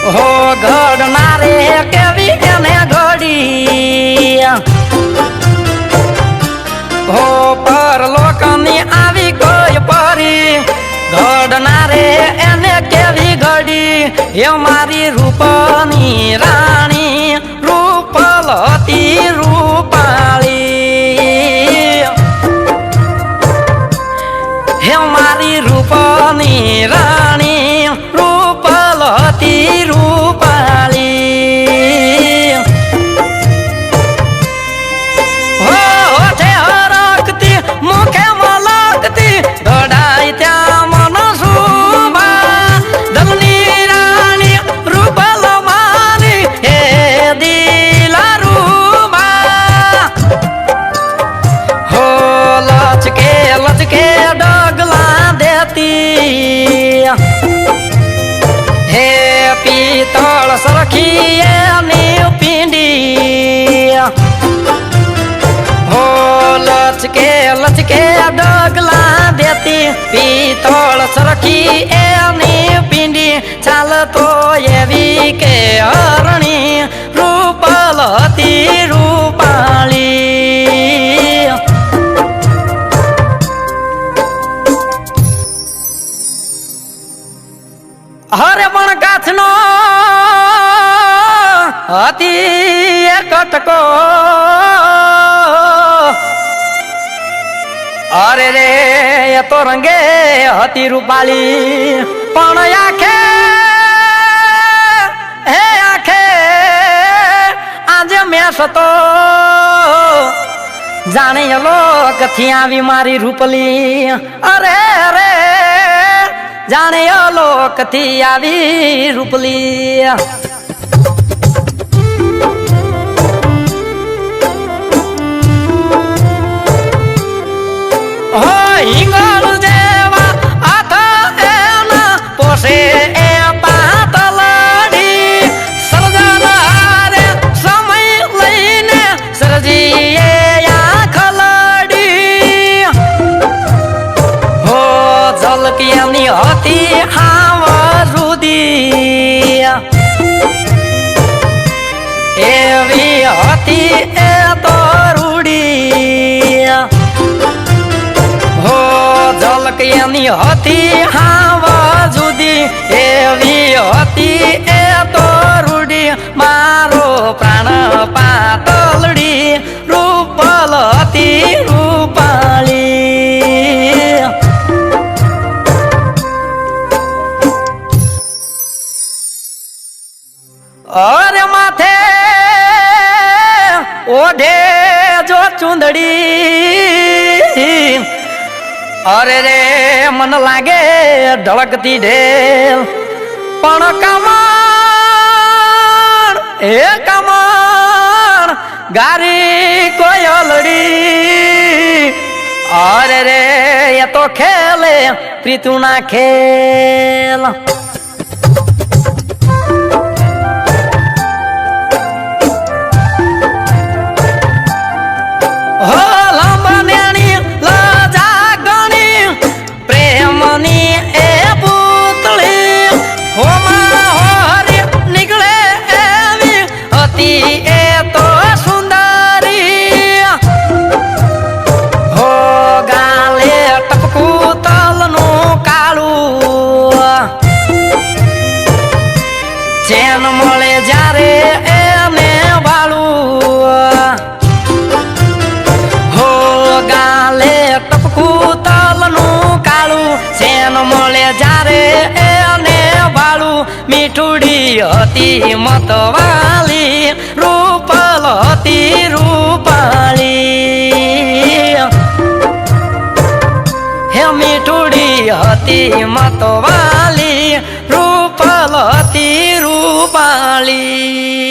હો ઘડનારે કેવી એને ઘડી હો પરલોકની આવી કોઈ પરી ઘડનારે એને કેવી ઘડી એ મારી રૂપની રાણી રૂપલ હતી રૂપાળી હે મારી રૂપની રાણી રૂપલ હતી રૂપાળી મુખે મલકતી દોડાઈ ત્યાં મન શુભા દલની રાણી રૂપલ મારી હે દિલા રૂબા હો લચકે લચકે ડગલા દેતી હે પિત્તળ સરખી એની પિંડી લચકે લચકે ડગલા દેતી પિત્તળ સરખી એની પિંડી ચાલતો એવી કે હરણી રૂપલ હતી રૂપાળી હરે પણ કાથનો હતી એક ટકો અરે રે એ તો રંગે હતી રૂપાળી પણ આખે હે આખે આજે મેસ તો જાણે લોકથી આવી મારી રૂપલી અરે રે જાણે લોકથી આવી રૂપલી હિંગળ જેવા હાથ એના પોસે એ પાતલડી સર્જનારે સમય લઈને સરજીએ આખલડી હો ઝલકિયાની હતી હાવ રુદી એવી હતી એ તો રૂડી ઝલકિયાની હતી હાવ જુદી એવી હતી એ તો રૂડી મારો પ્રાણ પાતલડી રૂપલ હતી રૂપાળી અરે માથે ઓઢે જો ચુંદડી અરે રે મન લાગે ઢળકતી ઢેલ પણ કમણ એ કમણ ગારી કોયલડી અરે રે એ તો ખેલે પ્રીતુના ખેલ ચેન મળે જ્યારે એને વાળું હો ગાલે ટપકું તલનું કાળું ચેન મળે જ્યારે એને વાળું મીઠુડી હતી મતવાલી રૂપલ હતી રૂપાળી હે મીઠુડી હતી મતવાલી રૂપલ હતી રૂપાળી